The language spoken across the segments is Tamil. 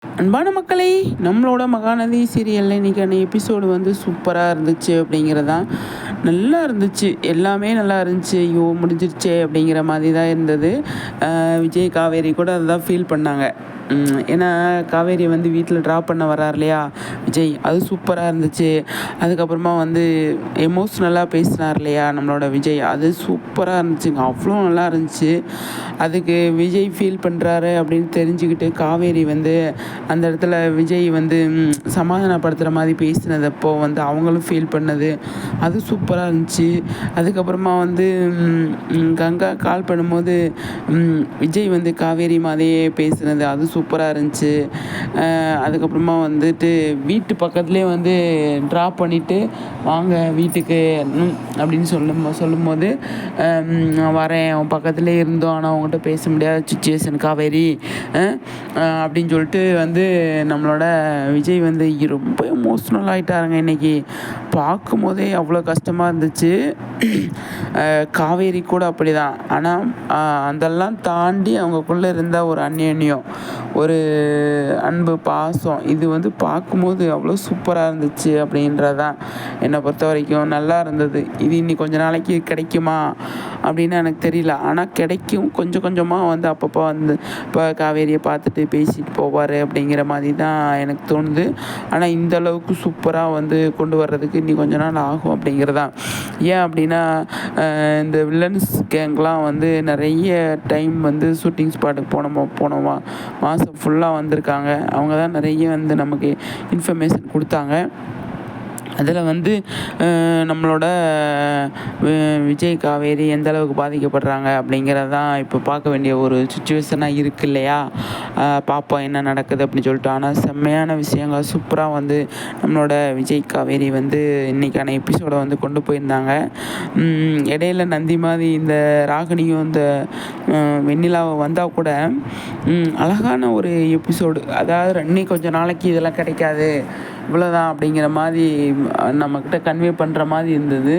அன்பான மக்களே, நம்மளோட மகாநதி சீரியல்ல இன்னைக்கான எபிசோடு வந்து சூப்பராக இருந்துச்சு அப்படிங்கிறதான். நல்லா இருந்துச்சு, எல்லாமே நல்லா இருந்துச்சு. ஐயோ முடிஞ்சிருச்சே அப்படிங்கிற மாதிரி தான் இருந்தது. விஜய் காவேரி கூட அதுதான் ஃபீல் பண்ணாங்க. ஏன்னா காவேரி வந்து வீட்டில் ட்ராப் பண்ண வர்றார் இல்லையா விஜய், அது சூப்பராக இருந்துச்சு. அதுக்கப்புறமா வந்து எமோஷ்னலாக பேசினார் இல்லையா நம்மளோட விஜய், அது சூப்பராக இருந்துச்சுங்க, அவ்வளோ நல்லா இருந்துச்சு. அதுக்கு விஜய் ஃபீல் பண்ணுறாரு அப்படின்னு தெரிஞ்சுக்கிட்டு காவேரி வந்து அந்த இடத்துல விஜய் வந்து சமாதானப்படுத்துகிற மாதிரி பேசினதப்போ வந்து அவங்களும் ஃபீல் பண்ணது, அது சூப்பராக இருந்துச்சு. அதுக்கப்புறமா வந்து கங்கா கால் பண்ணும்போது விஜய் வந்து காவேரி மாதிரியே பேசுனது, அது சூப்பராக இருந்துச்சு. அதுக்கப்புறமா வந்துட்டு வீட்டு பக்கத்துலேயே வந்து ட்ராப் பண்ணிவிட்டு வாங்க வீட்டுக்கு அப்படின்னு சொல்லும்போது நான் வரேன், உன் பக்கத்துலேயே இருந்தோம், ஆனால் அவங்ககிட்ட பேச முடியாத சுச்சுவேஷன் காவேரி அப்படின்னு சொல்லிட்டு வந்து நம்மளோட விஜய் வந்து ரொம்ப எமோஷ்னல் ஆகிட்டாருங்க இன்றைக்கி. பார்க்கும் போதே அவ்வளோ கஷ்டமாக இருந்துச்சு. காவேரி கூட அப்படி தான். ஆனால் அதெல்லாம் தாண்டி அவங்கக்குள்ளே இருந்த ஒரு அந்யோன்யம், ஒரு அன்பு, பாசம், இது வந்து பார்க்கும்போது அவ்வளோ சூப்பராக இருந்துச்சு அப்படின்றதான் என்னை பொறுத்த வரைக்கும் நல்லா இருந்தது. இது இன்னி கொஞ்ச நாளைக்கு கிடைக்குமா அப்படின்னு எனக்கு தெரியல. ஆனால் கிடைக்கும், கொஞ்சம் கொஞ்சமாக வந்து அப்பப்போ வந்து இப்போ காவேரியை பார்த்துட்டு பேசிட்டு போவார் அப்படிங்கிற மாதிரி தான் எனக்கு தோணுது. ஆனால் இந்த அளவுக்கு சூப்பராக வந்து கொண்டு வர்றதுக்கு இன்னி கொஞ்ச நாள் ஆகும் அப்படிங்கிறதான். ஏன் அப்படின்னா இந்த வில்லன்ஸ் கேங்லாம் வந்து நிறைய டைம் வந்து ஷூட்டிங் ஸ்பாட்டுக்கு போனோமா மாதம் ஃபுல்லாக வந்திருக்காங்க. அவங்க தான் நிறைய வந்து நமக்கு இன்ஃபர்மேஷன் கொடுத்தாங்க. அதில் வந்து நம்மளோட விஜய் காவேரி எந்த அளவுக்கு பாதிக்கப்படுறாங்க அப்படிங்கிறது தான் இப்போ பார்க்க வேண்டிய ஒரு சுச்சுவேஷனாக இருக்குது இல்லையா. பார்ப்போம் என்ன நடக்குது அப்படின்னு சொல்லிட்டு. ஆனால் செம்மையான விஷயங்கள் சூப்பராக வந்து நம்மளோட விஜய் காவேரி வந்து இன்றைக்கான எபிசோடை வந்து கொண்டு போயிருந்தாங்க. இடையில நந்தி மாதிரி இந்த ராகினியும் இந்த வெண்ணிலாவை வந்தால் கூட அழகான ஒரு எபிசோடு. அதாவது இன்னும் கொஞ்சம் நாளைக்கு இதெல்லாம் கிடைக்காது, இவ்வளோதான் அப்படிங்கிற மாதிரி நம்மக்கிட்ட கன்வே பண்ணுற மாதிரி இருந்தது.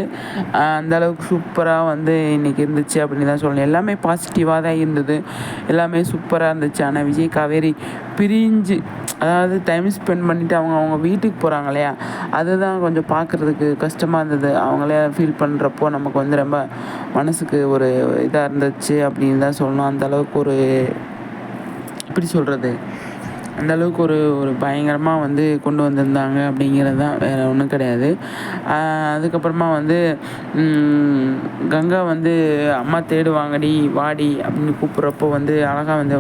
அந்தளவுக்கு சூப்பராக வந்து இன்றைக்கி இருந்துச்சு அப்படின்னு தான் சொல்லணும். எல்லாமே பாசிட்டிவாக தான் இருந்தது, எல்லாமே சூப்பராக இருந்துச்சு. ஆனால் விஜய் காவேரி பிரிஞ்சு, அதாவது டைம் ஸ்பெண்ட் பண்ணிவிட்டு அவங்க வீட்டுக்கு போகிறாங்க இல்லையா, அதுதான் கொஞ்சம் பார்க்குறதுக்கு கஷ்டமாக இருந்தது. அவங்களே ஃபீல் பண்ணுறப்போ நமக்கு வந்து ரொம்ப மனசுக்கு ஒரு இதாக இருந்துச்சு அப்படின்னு தான் சொல்லணும். அந்தளவுக்கு ஒரு எப்படி சொல்கிறது, அந்தளவுக்கு ஒரு பயங்கரமாக வந்து கொண்டு வந்திருந்தாங்க அப்படிங்கிறது தான், வேறு ஒன்றும் கிடையாது. அதுக்கப்புறமா வந்து கங்கா வந்து அம்மா தேடுவாங்கடி வாடி அப்படின்னு கூப்பிட்றப்போ வந்து அழகாக வந்து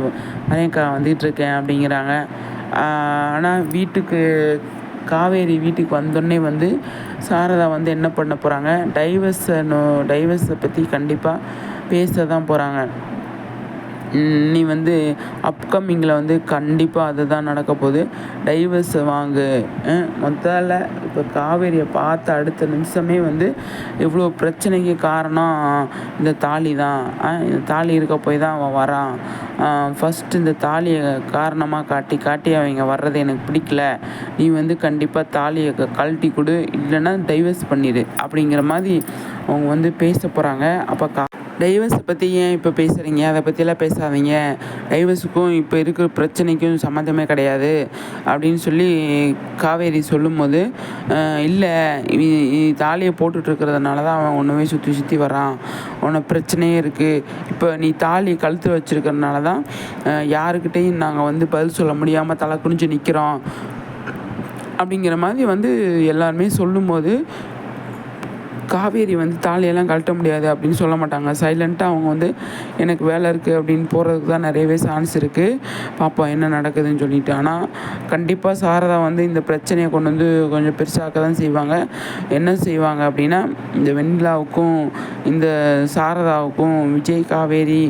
வரேன்க்கா வந்துகிட்ருக்கேன் அப்படிங்கிறாங்க. ஆனால் வீட்டுக்கு காவேரி வீட்டுக்கு வந்தோடனே வந்து சாரதா வந்து என்ன பண்ண போகிறாங்க, டைவர்ஸை பற்றி கண்டிப்பாக பேச தான் போகிறாங்க. நீ வந்து அப்கமிங்கில் வந்து கண்டிப்பாக அதுதான் நடக்க போகுது, டைவர்ஸ் வாங்கு. முதல்ல இப்போ காவேரியை பார்த்த அடுத்த நிமிஷமே வந்து இவ்வளோ பிரச்சனைக்கு காரணம் இந்த தாலி தான். இந்த தாலி இருக்க போய் தான் அவன் வரான். ஃபஸ்ட்டு இந்த தாலியை காரணமாக காட்டி அவங்க வர்றது எனக்கு பிடிக்கல, நீ வந்து கண்டிப்பாக தாலியை கழட்டி கொடு, இல்லைன்னா டைவர்ஸ் பண்ணிடு அப்படிங்கிற மாதிரி அவங்க வந்து பேச போகிறாங்க. அப்போ டைவர்ஸை பற்றி ஏன் இப்போ பேசுகிறீங்க, அதை பற்றியெல்லாம் பேசாதீங்க, டைவர்ஸுக்கும் இப்போ இருக்கிற பிரச்சனைக்கும் சம்மந்தமே கிடையாது அப்படின்னு சொல்லி காவேரி சொல்லும்போது, இல்லை தாலியை போட்டுட்ருக்கிறதுனால தான் அவன் ஒன்றுமே சுற்றி வரான், உனக்கு பிரச்சனையே இருக்குது, இப்போ நீ தாலி கழுத்து வச்சுருக்கிறதுனால தான் யாருக்கிட்டையும் நாங்கள் வந்து பதில் சொல்ல முடியாமல் தலை குனிஞ்சு நிற்கிறோம் அப்படிங்கிற மாதிரி வந்து எல்லாருமே சொல்லும்போது, காவேரி வந்து தாலியெல்லாம் கழட்ட முடியாது அப்படின்னு சொல்ல மாட்டாங்க. சைலண்ட்டாக அவங்க வந்து எனக்கு வேலை இருக்குது அப்படின்னு போகிறதுக்கு தான் நிறையவே சான்ஸ் இருக்குது, பார்ப்போம் என்ன நடக்குதுன்னு சொல்லிட்டு. ஆனால் கண்டிப்பாக சாரதா வந்து இந்த பிரச்சனையை கொண்டு வந்து கொஞ்சம் பெருசாக்க தான் செய்வாங்க. என்ன செய்வாங்க அப்படின்னா, இந்த வெண்ணிலாவுக்கும் இந்த சாரதாவுக்கும் விஜய் காவேரி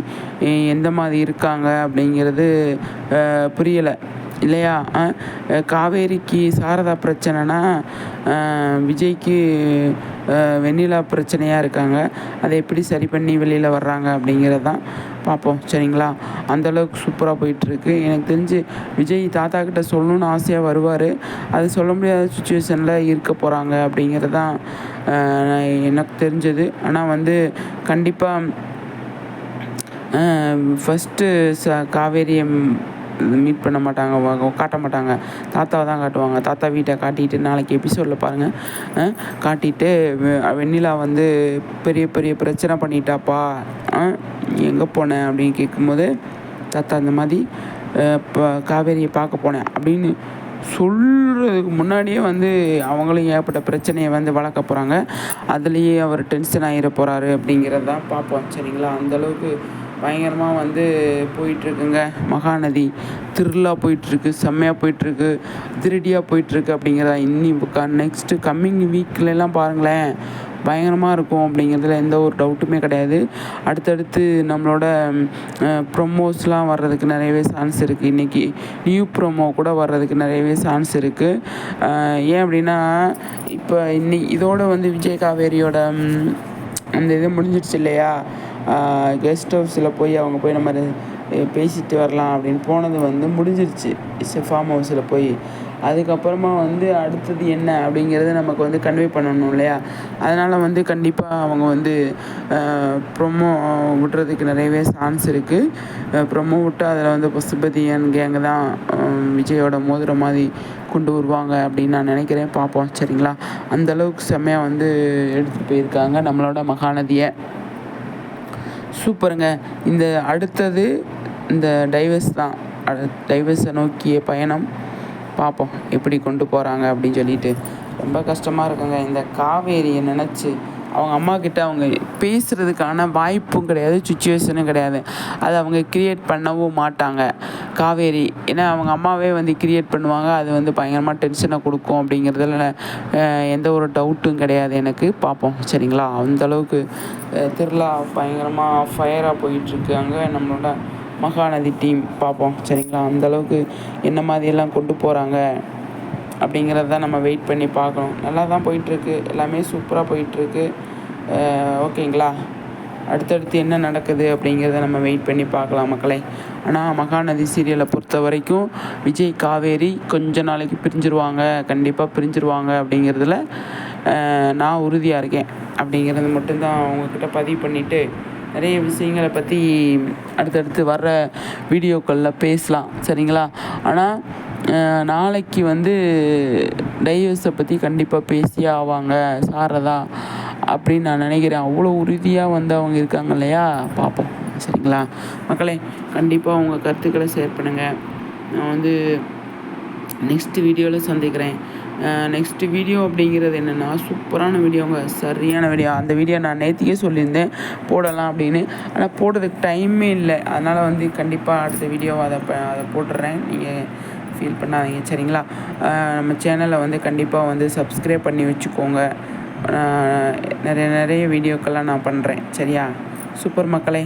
எந்த மாதிரி இருக்காங்க அப்படிங்கிறது புரியலை இல்லையா. காவேரிக்கு சாரதா பிரச்சனைனா விஜய்க்கு வெண்ணிலா பிரச்சனையாக இருக்காங்க. அதை எப்படி சரி பண்ணி வெளியில் வர்றாங்க அப்படிங்கிறது தான் பார்ப்போம், சரிங்களா. அந்தளவுக்கு சூப்பராக போயிட்டுருக்கு. எனக்கு தெரிஞ்சு விஜய் தாத்தா கிட்ட சொல்லணுன்னு ஆசையாக வருவார், அது சொல்ல முடியாத சுச்சுவேஷனில் இருக்க போகிறாங்க அப்படிங்கிறது தான் எனக்கு தெரிஞ்சது. ஆனால் வந்து கண்டிப்பாக ஃபஸ்ட்டு காவேரியை மீட் பண்ண மாட்டாங்க, காட்ட மாட்டாங்க. தாத்தாவை தான் காட்டுவாங்க. தாத்தா வீட்டை காட்டிட்டு நாளைக்கு எபிசோடில் பாருங்கள், காட்டிட்டு வெண்ணிலா வந்து பெரிய பெரிய பிரச்சனை பண்ணிட்டாப்பா, எங்கே போனேன் அப்படின்னு கேட்கும்போது தாத்தா இந்த மாதிரி இப்போ காவேரியை பார்க்க போனேன் அப்படின்னு சொல்கிறதுக்கு முன்னாடியே வந்து அவங்களும் ஏகப்பட்ட பிரச்சனையை வந்து வளர்க்க போகிறாங்க. அதுலேயே அவர் டென்ஷன் ஆகிட போகிறாரு அப்படிங்கிறது தான் பார்ப்போம். சரிங்களா? அந்தளவுக்கு பயங்கரமாக வந்து போயிட்டுருக்குங்க. மகாநதி திருவிழா போயிட்டுருக்கு, செம்மையாக போயிட்டுருக்கு, அதிரடியாக போயிட்டுருக்கு அப்படிங்கிறதா. நெக்ஸ்ட்டு கம்மிங் வீக்லலாம் பாருங்களேன், பயங்கரமாக இருக்கும் அப்படிங்கிறதுல எந்த ஒரு டவுட்டுமே கிடையாது. அடுத்தடுத்து நம்மளோட ப்ரொமோஸ்லாம் வர்றதுக்கு நிறையவே சான்ஸ் இருக்குது. இன்றைக்கி நியூ ப்ரொமோ கூட வர்றதுக்கு நிறையவே சான்ஸ் இருக்குது. ஏன் அப்படின்னா இப்போ இதோட வந்து விஜய் காவேரியோட அந்த இது முடிஞ்சிடுச்சு இல்லையா? கெஸ்ட் ஹவுஸில் போய் அவங்க போய் நம்ம பேசிட்டு வரலாம் அப்படின்னு போனது வந்து முடிஞ்சிருச்சு ஃபார்ம் ஹவுஸில் போய். அதுக்கப்புறமா வந்து அடுத்தது என்ன அப்படிங்கிறத நமக்கு வந்து கன்வே பண்ணணும் இல்லையா? அதனால் வந்து கண்டிப்பாக அவங்க வந்து ப்ரொமோ விடுறதுக்கு நிறையவே சான்ஸ் இருக்குது. ப்ரொமோ விட்டு அதில் வந்து பசுபதியன் கேங்கு தான் விஜயோட மோதிர மாதிரி கொண்டு வருவாங்க அப்படின்னு நான் நினைக்கிறேன். பார்ப்போம். சரிங்களா? அந்தளவுக்கு செம்மையாக வந்து எடுத்துகிட்டு போயிருக்காங்க நம்மளோட மகாநதியை. சூப்பருங்க. இந்த அடுத்தது இந்த டைவர்ஸ் தான், டைவர்ஸை நோக்கிய பயணம். பார்ப்போம் எப்படி கொண்டு போகிறாங்க அப்படின்னு சொல்லிட்டு. ரொம்ப கஷ்டமாக இருக்குங்க இந்த காவேரியை நினச்சி. அவங்க அம்மாக்கிட்ட அவங்க பேசுகிறதுக்கான வாய்ப்பும் கிடையாது, சுச்சுவேஷனும் கிடையாது. அதை அவங்க க்ரியேட் பண்ணவும் மாட்டாங்க காவேரி. ஏன்னா அவங்க அம்மாவே வந்து க்ரியேட் பண்ணுவாங்க. அது வந்து பயங்கரமாக டென்ஷனை கொடுக்கும் அப்படிங்கிறதுல எந்த ஒரு டவுட்டும் கிடையாது எனக்கு. பார்ப்போம். சரிங்களா? அந்தளவுக்கு திருவிழா பயங்கரமாக ஃபயராக போயிட்டுருக்கு அங்கே நம்மளோட மகாநதி டீம். பார்ப்போம். சரிங்களா? அந்தளவுக்கு என்ன மாதிரியெல்லாம் கொண்டு போகிறாங்க அப்படிங்கிறத தான் நம்ம வெயிட் பண்ணி பார்க்கணும். நல்லா தான் போயிட்டுருக்கு, எல்லாமே சூப்பராக போயிட்டுருக்கு. ஓகேங்களா? அடுத்தடுத்து என்ன நடக்குது அப்படிங்கிறத நம்ம வெயிட் பண்ணி பார்க்கலாம் மக்களே. ஆனால் மகாநதி சீரியலை பொறுத்த வரைக்கும் விஜய் காவேரி கொஞ்ச நாளைக்கு பிரிஞ்சிருவாங்க, கண்டிப்பாக பிரிஞ்சிருவாங்க அப்படிங்கிறதுல நான் உறுதியாக இருக்கேன். அப்படிங்கிறது மட்டும்தான் அவங்கக்கிட்ட பதிவு பண்ணிவிட்டு நிறைய விஷயங்களை பற்றி அடுத்தடுத்து வர்ற வீடியோக்களில் பேசலாம். சரிங்களா? ஆனால் நாளைக்கு வந்து டைவர்ஸை பற்றி கண்டிப்பாக பேசியே ஆவாங்க சாரதா அப்படின்னு நான் நினைக்கிறேன். அவ்வளோ உறுதியாக வந்து அவங்க இருக்காங்க இல்லையா? பார்ப்போம். சரிங்களா மக்களே? கண்டிப்பாக உங்கள் கருத்துக்களை ஷேர் பண்ணுங்கள். நான் வந்து நெக்ஸ்ட்டு வீடியோவில் சந்திக்கிறேன். நெக்ஸ்ட்டு வீடியோ அப்படிங்கிறது என்னென்னா சூப்பரான வீடியோங்க, சரியான வீடியோ. அந்த வீடியோ நான் நேற்றுக்கே சொல்லியிருந்தேன் போடலாம் அப்படின்னு, ஆனால் போடுறதுக்கு டைமே இல்லை. அதனால் வந்து கண்டிப்பாக அடுத்த வீடியோவை அதை போட்டுடுறேன். நீங்கள் ஃபீல் பண்ணாதீங்க. சரிங்களா? நம்ம சேனலை வந்து கண்டிப்பாக வந்து சப்ஸ்கிரைப் பண்ணி வச்சுக்கோங்க. நிறைய வீடியோக்கெல்லாம் நான் பண்ணுறேன். சரியா? சூப்பர் மக்களே.